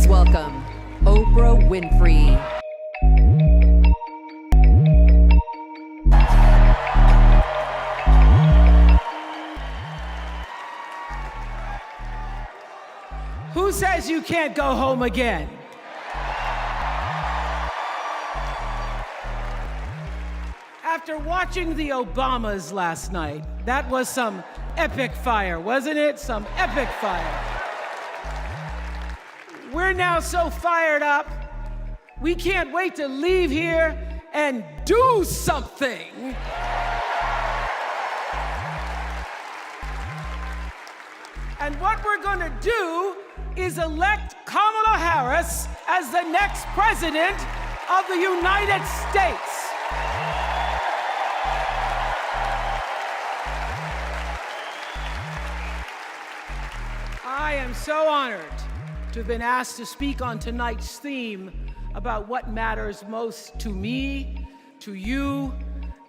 welcome Oprah Winfrey. Who says you can't go home again? After watching the Obamas last night, that was some epic fire, wasn't it? Some epic fire. We're now so fired up, we can't wait to leave here and do something. And what we're gonna do is elect Kamala Harris as the next president of the United States. I am so honored to have been asked to speak on tonight's theme about what matters most to me, to you,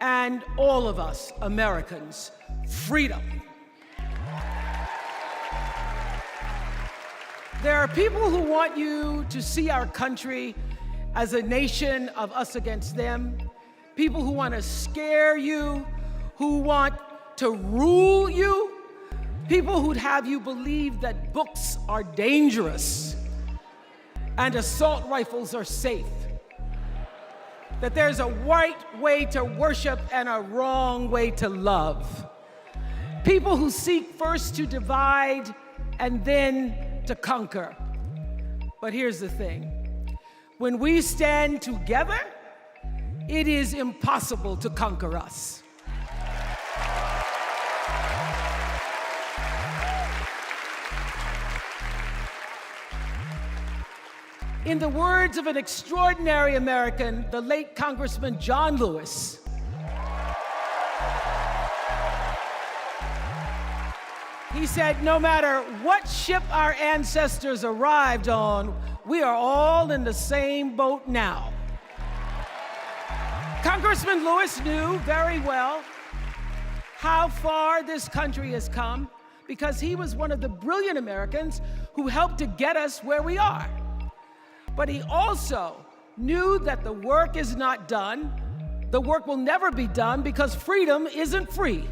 and all of us Americans: freedom. There are people who want you to see our country as a nation of us against them, people who want to scare you, who want to rule you, people who'd have you believe that books are dangerous and assault rifles are safe, that there's a right way to worship and a wrong way to love, people who seek first to divide and then to conquer. But here's the thing. When we stand together, it is impossible to conquer us. In the words of an extraordinary American, the late Congressman John Lewis, he said, no matter what ship our ancestors arrived on, we are all in the same boat now. Congressman Lewis knew very well how far this country has come because he was one of the brilliant Americans who helped to get us where we are. But he also knew that the work is not done. The work will never be done because freedom isn't free.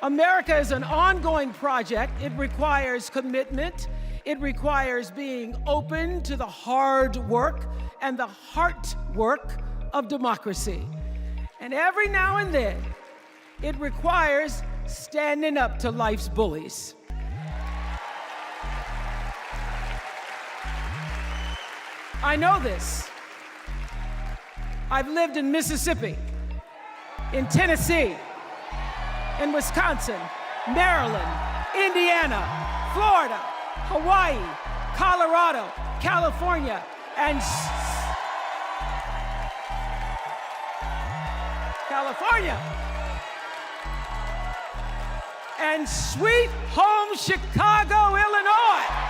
America is an ongoing project. It requires commitment. It requires being open to the hard work and the heart work of democracy. And every now and then, it requires standing up to life's bullies. I know this. I've lived in Mississippi, in Tennessee, in Wisconsin, Maryland, Indiana, Florida, Hawaii, Colorado, California, and sweet home Chicago, Illinois.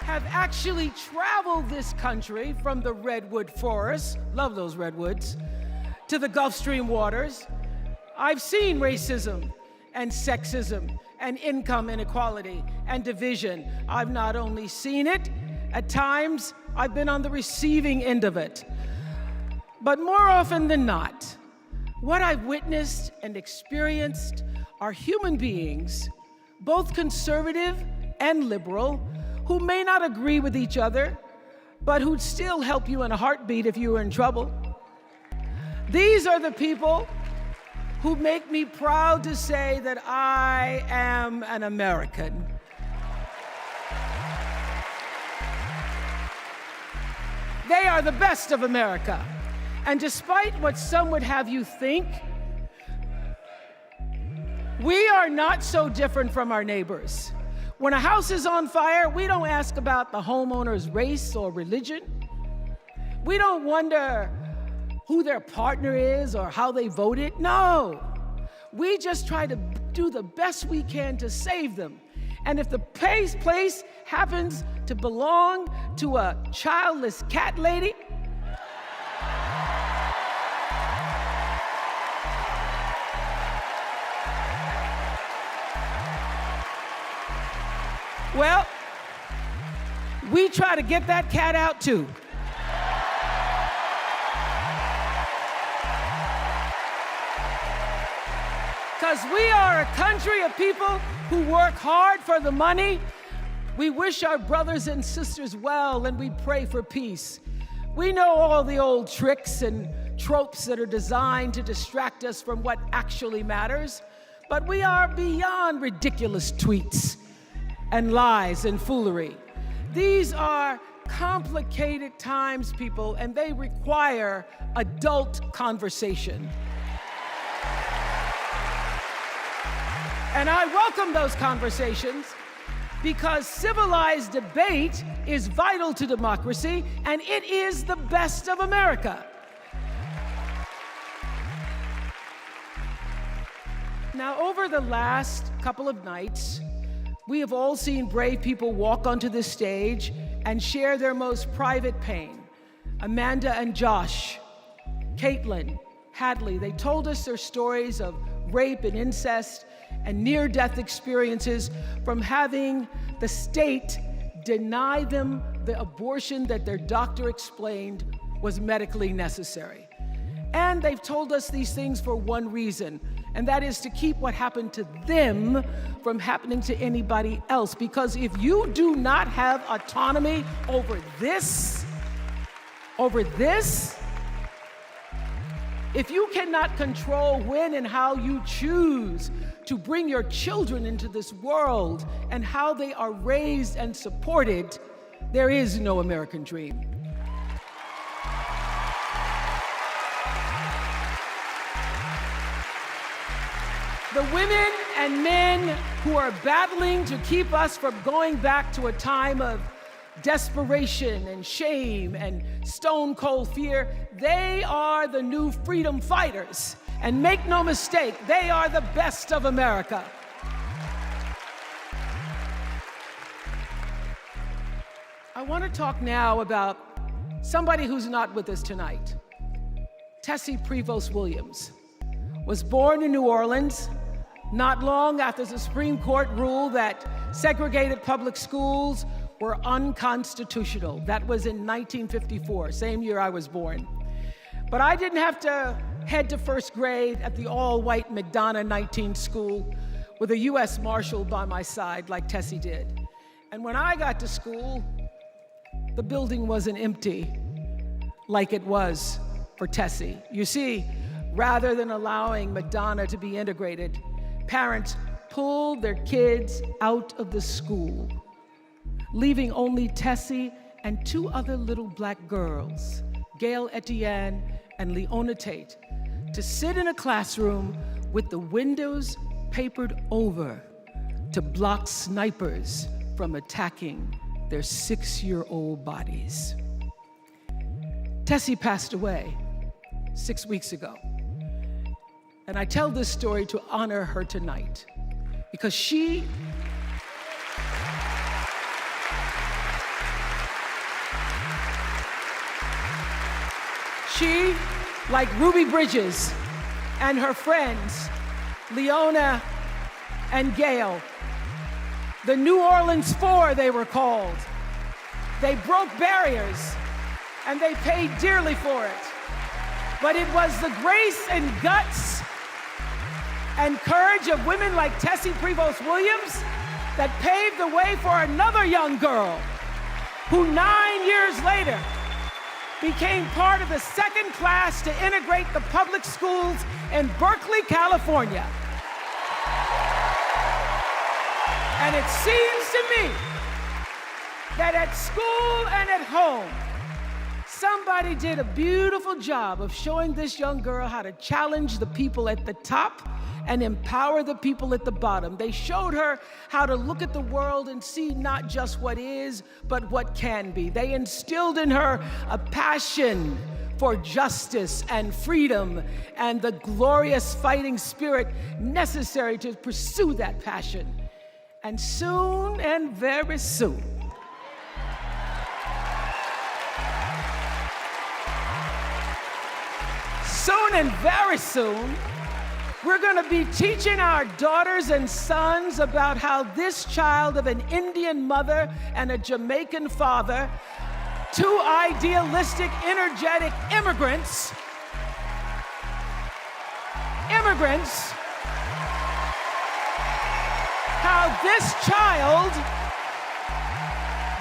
I've actually traveled this country from the redwood forests, love those redwoods, to the Gulf Stream waters. I've seen racism and sexism and income inequality and division. I've not only seen it, at times I've been on the receiving end of it. But more often than not, what I've witnessed and experienced are human beings, both conservative and liberal, who may not agree with each other, but who'd still help you in a heartbeat if you were in trouble. These are the people who make me proud to say that I am an American. They are the best of America. And despite what some would have you think, we are not so different from our neighbors. When a house is on fire, we don't ask about the homeowner's race or religion. We don't wonder who their partner is or how they voted. No, we just try to do the best we can to save them. And if the place happens to belong to a childless cat lady, Well, we try to get that cat out too. Because we are a country of people who work hard for the money. We wish our brothers and sisters well, and we pray for peace. We know all the old tricks and tropes that are designed to distract us from what actually matters, but we are beyond ridiculous tweets and lies and foolery. These are complicated times, people, and they require adult conversation. And I welcome those conversations because civilized debate is vital to democracy, and it is the best of America. Now, over the last couple of nights, we have all seen brave people walk onto this stage and share their most private pain. Amanda and Josh, Caitlin, Hadley, they told us their stories of rape and incest and near-death experiences from having the state deny them the abortion that their doctor explained was medically necessary. And they've told us these things for one reason, and that is to keep what happened to them from happening to anybody else. Because if you do not have autonomy over this, if you cannot control when and how you choose to bring your children into this world and how they are raised and supported, there is no American dream. The women and men who are battling to keep us from going back to a time of desperation and shame and stone cold fear, they are the new freedom fighters. And make no mistake, they are the best of America. I want to talk now about somebody who's not with us tonight. Tessie Prevost Williams was born in New Orleans, not long after the Supreme Court ruled that segregated public schools were unconstitutional. That was in 1954, same year I was born. But I didn't have to head to first grade at the all-white McDonough 19 school with a U.S. Marshal by my side like Tessie did. And when I got to school, the building wasn't empty like it was for Tessie. You see, rather than allowing McDonough to be integrated, parents pulled their kids out of the school, leaving only Tessie and two other little black girls, Gail Etienne and Leona Tate, to sit in a classroom with the windows papered over to block snipers from attacking their 6-year-old bodies. Tessie passed away 6 weeks ago. And I tell this story to honor her tonight because she like Ruby Bridges and her friends, Leona and Gail, the New Orleans Four they were called. They broke barriers and they paid dearly for it. But it was the grace and guts and courage of women like Tessie Prevost Williams that paved the way for another young girl who 9 years later became part of the second class to integrate the public schools in Berkeley, California. And it seems to me that at school and at home, somebody did a beautiful job of showing this young girl how to challenge the people at the top and empower the people at the bottom. They showed her how to look at the world and see not just what is, but what can be. They instilled in her a passion for justice and freedom and the glorious fighting spirit necessary to pursue that passion. And soon and very soon, very soon, We're going to be teaching our daughters and sons about how this child of an Indian mother and a Jamaican father, two idealistic, energetic immigrants, how this child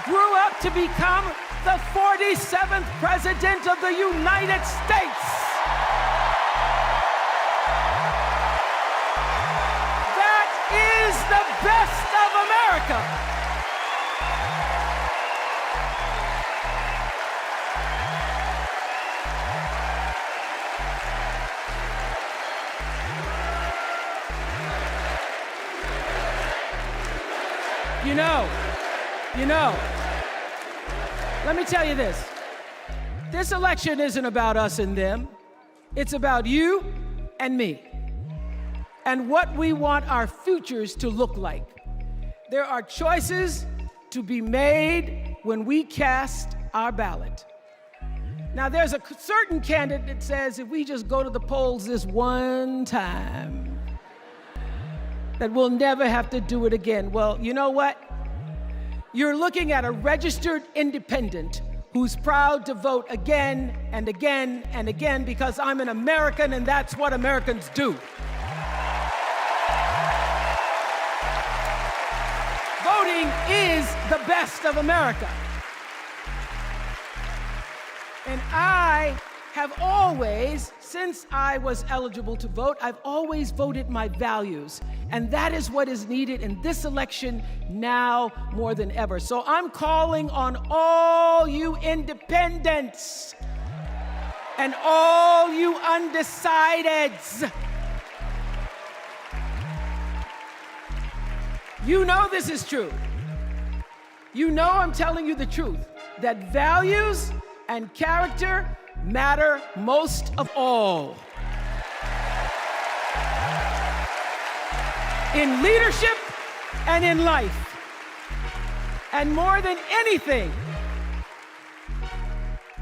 grew up to become the 47th President of the United States. That is the best of America. You know, let me tell you this. This election isn't about us and them. It's about you and me and what we want our futures to look like. There are choices to be made when we cast our ballot. Now, there's a certain candidate that says if we just go to the polls this one time, that we'll never have to do it again. Well, you know what? You're looking at a registered independent who's proud to vote again and again and again because I'm an American and that's what Americans do. Voting is the best of America. And I have always, since I was eligible to vote, I've always voted my values. And that is what is needed in this election now more than ever. So I'm calling on all you independents and all you undecideds. You know this is true. You know I'm telling you the truth, that values and character matter most of all. In leadership and in life. And more than anything,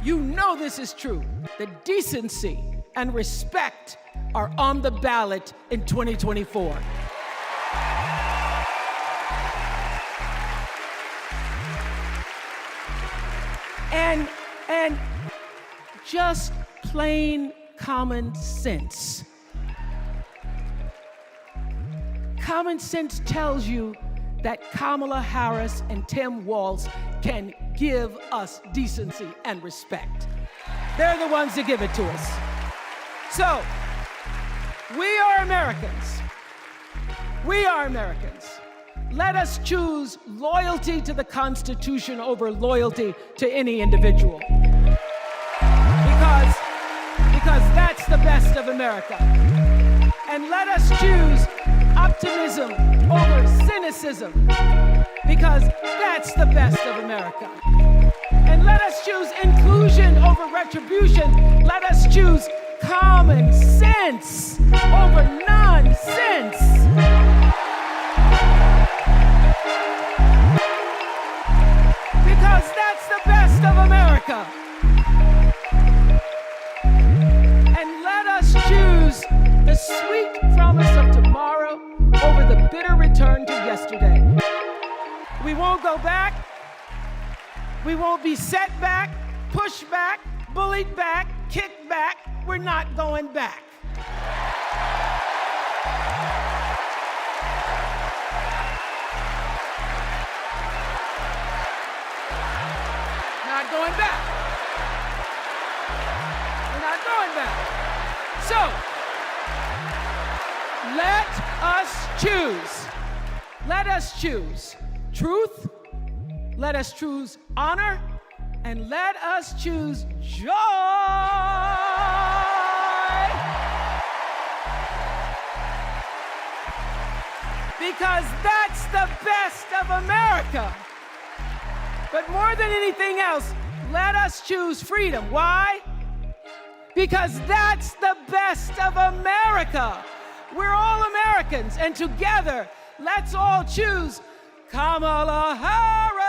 you know this is true, that decency and respect are on the ballot in 2024. And just plain common sense. Common sense tells you that Kamala Harris and Tim Walz can give us decency and respect. They're the ones that give it to us. So, we are Americans. We are Americans. Let us choose loyalty to the Constitution over loyalty to any individual. Because that's the best of America. And let us choose optimism over cynicism, because that's the best of America. And let us choose inclusion over retribution. Let us choose common sense over nonsense. Because that's the best of America. And let us choose the sweet promise of tomorrow over the bitter return to yesterday. We won't go back. We won't be set back, pushed back, bullied back, kicked back. We're not going back. Not going back. We're not going back. So, let us choose. Let us choose truth. Let us choose honor. And let us choose joy. Because that's the best of America. But more than anything else, let us choose freedom. Why? Because that's the best of America. We're all Americans, and together, let's all choose Kamala Harris.